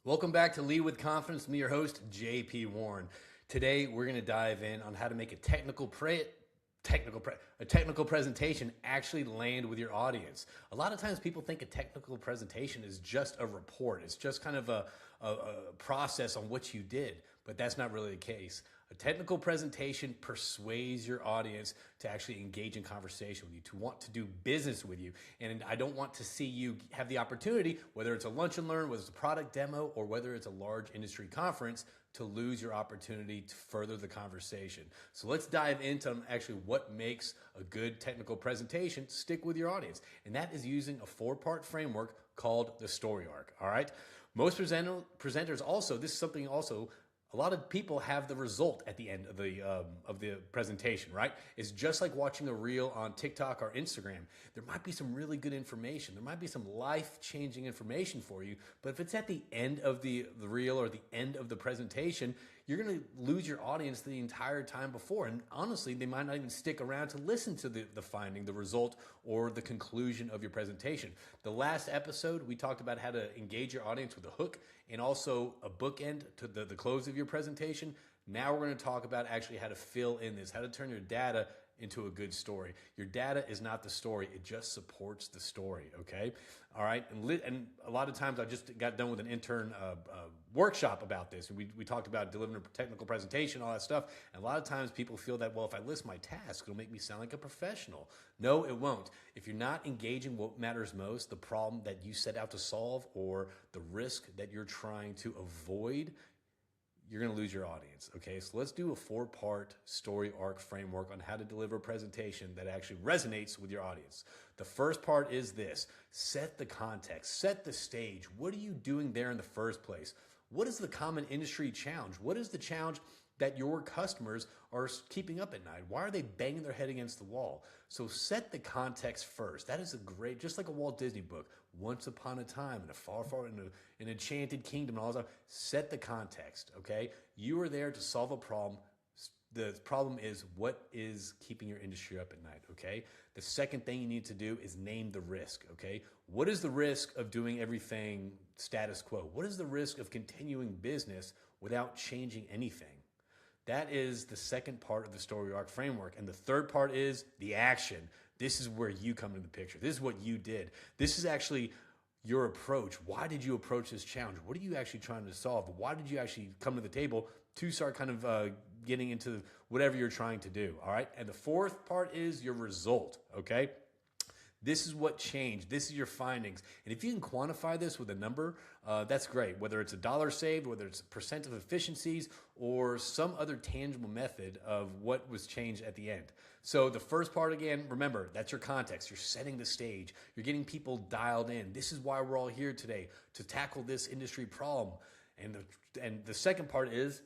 Welcome back to Lead with Confidence. Me, your host, JP Warren. Today, we're going to dive in on how to make a technical presentation actually land with your audience. A lot of times people think a technical presentation is just a report. It's just kind of a process on what you did, but that's not really the case. A technical presentation persuades your audience to actually engage in conversation with you, to want to do business with you. And I don't want to see you have the opportunity, whether it's a lunch and learn, whether it's a product demo, or whether it's a large industry conference, to lose your opportunity to further the conversation. So let's dive into actually what makes a good technical presentation stick with your audience. And that is using a 4-part framework called the story arc. All right. Most presenters also, this is something also, a lot of people have the result at the end of the presentation, right? It's just like watching a reel on TikTok or Instagram. There might be some really good information. There might be some life-changing information for you, but if it's at the end of the reel or the end of the presentation, you're going to lose your audience the entire time before. And honestly, they might not even stick around to listen to the finding, the result, or the conclusion of your presentation. The last episode, we talked about how to engage your audience with a hook and also a bookend to the close of your presentation. Now we're going to talk about actually how to fill in this, how to turn your data into a good story. Your data is not the story. It just supports the story, okay? All right, and a lot of times I just got done with an intern workshop about this. We talked about delivering a technical presentation, all that stuff, and a lot of times people feel that, well, if I list my task, it'll make me sound like a professional. No, it won't. If you're not engaging what matters most, the problem that you set out to solve or the risk that you're trying to avoid, you're going to lose your audience. Okay, so let's do a 4-part story arc framework on how to deliver a presentation that actually resonates with your audience. The first part is this: set the context, set the stage. What are you doing there in the first place? What is the common industry challenge? What is the challenge that your customers are keeping up at night? Why are they banging their head against the wall? So set the context first. That is a great, just like a Walt Disney book, Once Upon a Time in a far, in an enchanted kingdom and all that. Set the context, okay? You are there to solve a problem. The problem is, what is keeping your industry up at night, okay? The second thing you need to do is name the risk, okay? What is the risk of doing everything status quo? What is the risk of continuing business without changing anything? That is the second part of the story arc framework. And the third part is the action. This is where you come into the picture. This is what you did. This is actually your approach. Why did you approach this challenge? What are you actually trying to solve? Why did you actually come to the table to start kind of getting into whatever you're trying to do? All right. And the fourth part is your result. Okay. This is what changed. This is your findings. And if you can quantify this with a number, that's great. Whether it's $1 saved, whether it's percent of efficiencies, or some other tangible method of what was changed at the end. So the first part, again, remember, that's your context. You're setting the stage. You're getting people dialed in. This is why we're all here today, to tackle this industry problem. And the second part is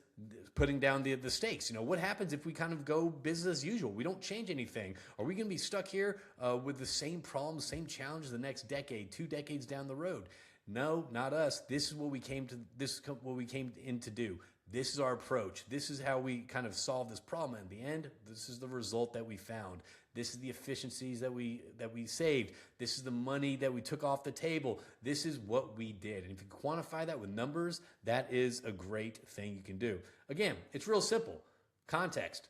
putting down the stakes. You know, what happens if we kind of go business as usual? We don't change anything. Are we going to be stuck here with the same problems, same challenges the next decade, 2 decades down the road? No, not us. This is what we came in to do. This is our approach. This is how we kind of solve this problem. In the end, this is the result that we found. This is the efficiencies that we saved. This is the money that we took off the table. This is what we did. And if you quantify that with numbers, that is a great thing you can do. Again, it's real simple. Context,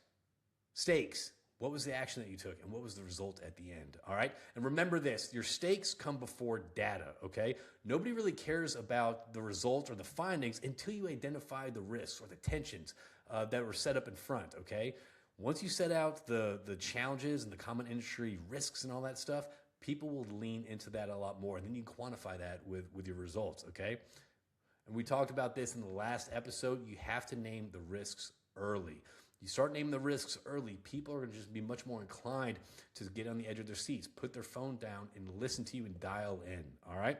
stakes. What was the action that you took, and what was the result at the end? All right. And remember this: your stakes come before data. Okay. Nobody really cares about the result or the findings until you identify the risks or the tensions that were set up in front. Okay. Once you set out the challenges and the common industry risks and all that stuff, people will lean into that a lot more. And then you quantify that with your results. Okay. And we talked about this in the last episode. You have to name the risks early. You start naming the risks early, people are going to just be much more inclined to get on the edge of their seats, put their phone down, and listen to you and dial in, all right?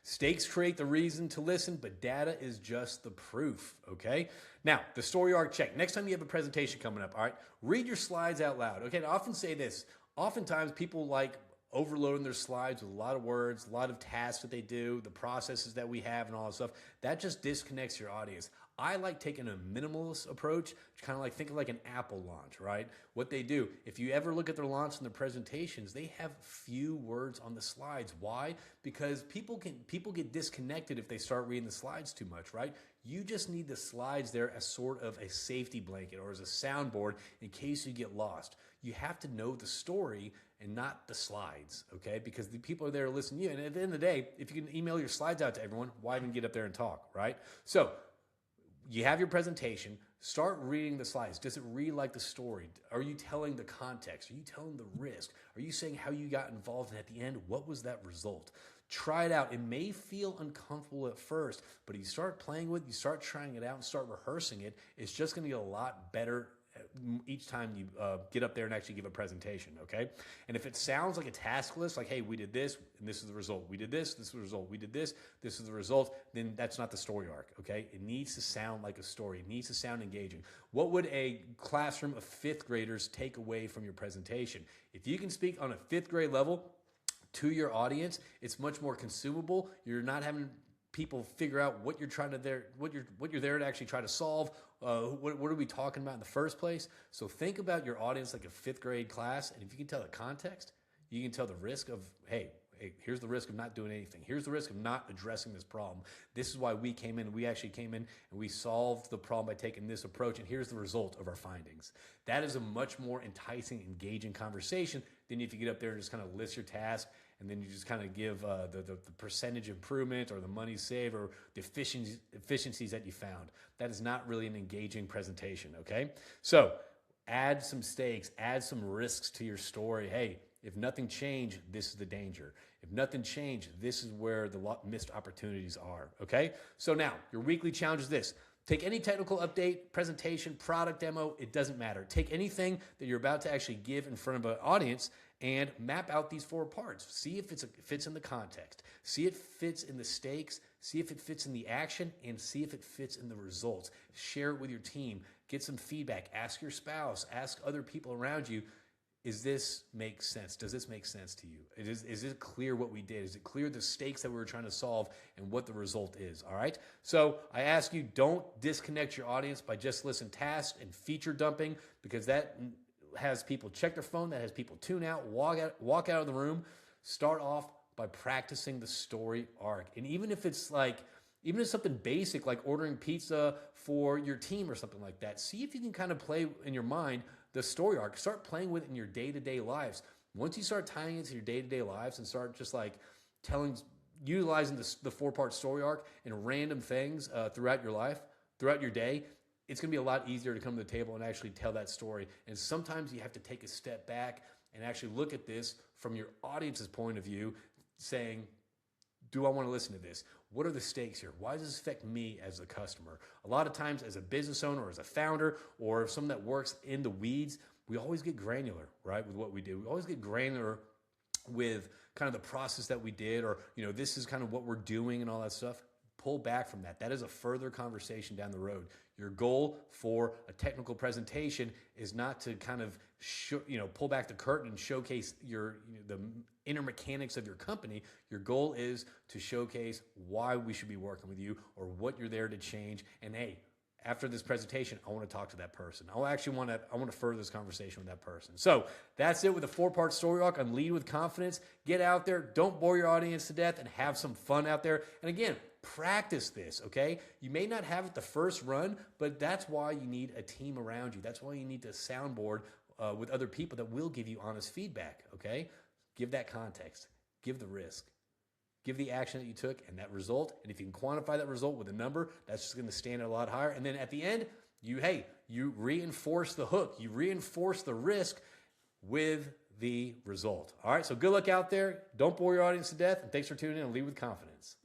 Stakes create the reason to listen, but data is just the proof, okay? Now, the story arc check. Next time you have a presentation coming up, all right, read your slides out loud. Okay, I often say this. Oftentimes people like overloading their slides with a lot of words, a lot of tasks that they do, the processes that we have and all that stuff. That just disconnects your audience. I like taking a minimalist approach, kind of like think of like an Apple launch, right? What they do, if you ever look at their launch and their presentations, they have few words on the slides. Why? Because people get disconnected if they start reading the slides too much, right? You just need the slides there as sort of a safety blanket or as a soundboard in case you get lost. You have to know the story and not the slides, okay? Because the people are there to listen to you. And at the end of the day, if you can email your slides out to everyone, why even get up there and talk, right? So you have your presentation, start reading the slides. Does it read like the story? Are you telling the context? Are you telling the risk? Are you saying how you got involved? And at the end, what was that result? Try it out. It may feel uncomfortable at first, but you start playing with it, you start trying it out and start rehearsing it, it's just going to get a lot better each time you get up there and actually give a presentation, okay? And if it sounds like a task list, like, hey, we did this, and this is the result. We did this is the result. We did this is the result, then that's not the story arc, okay? It needs to sound like a story. It needs to sound engaging. What would a classroom of fifth graders take away from your presentation? If you can speak on a fifth grade level to your audience, it's much more consumable. You're not having people figure out what you're there to actually try to solve. What are we talking about in the first place? So think about your audience like a fifth grade class, and if you can tell the context, you can tell the risk of, hey, here's the risk of not doing anything. Here's the risk of not addressing this problem. This is why we came in. We actually came in and we solved the problem by taking this approach, and here's the result of our findings. That is a much more enticing, engaging conversation than if you get up there and just kind of list your task and then you just kind of give the percentage improvement or the money saved or the efficiencies that you found. That is not really an engaging presentation, okay? So add some stakes, add some risks to your story. Hey, if nothing changed, this is the danger. If nothing changed, this is where the missed opportunities are, okay? So now, your weekly challenge is this. Take any technical update, presentation, product demo, it doesn't matter. Take anything that you're about to actually give in front of an audience and map out these 4 parts. See if it fits in the context. See if it fits in the stakes. See if it fits in the action, and see if it fits in the results. Share it with your team. Get some feedback. Ask your spouse. Ask other people around you. Is this make sense? Does this make sense to you? Is it clear what we did? Is it clear the stakes that we were trying to solve and what the result is? All right. So I ask you, don't disconnect your audience by just listing tasks and feature dumping, because that has people check their phone, that has people tune out, walk out of the room. Start off by practicing the story arc. And even if it's something basic like ordering pizza for your team or something like that, see if you can kind of play in your mind the story arc. Start playing with it in your day-to-day lives. Once you start tying it to your day-to-day lives and start just like utilizing the 4-part story arc in random things throughout your life, throughout your day, it's going to be a lot easier to come to the table and actually tell that story. And sometimes you have to take a step back and actually look at this from your audience's point of view, saying, do I want to listen to this? What are the stakes here? Why does this affect me as a customer? A lot of times as a business owner or as a founder or someone that works in the weeds, we always get granular, right, with what we do. We always get granular with kind of the process that we did, or, this is kind of what we're doing and all that stuff. Pull back from that. That is a further conversation down the road. Your goal for a technical presentation is not to kind of pull back the curtain and showcase the inner mechanics of your company. Your goal is to showcase why we should be working with you or what you're there to change. And hey, after this presentation, I want to talk to that person. I want to further this conversation with that person. So that's it with a 4-part story arc on Lead with Confidence. Get out there, don't bore your audience to death, and have some fun out there. And again, practice this, okay? You may not have it the first run, but that's why you need a team around you. That's why you need to soundboard with other people that will give you honest feedback, okay? Give that context. Give the risk. Give the action that you took and that result. And if you can quantify that result with a number, that's just going to stand a lot higher. And then at the end, you reinforce the hook. You reinforce the risk with the result. All right, so good luck out there. Don't bore your audience to death. And thanks for tuning in and Lead with Confidence.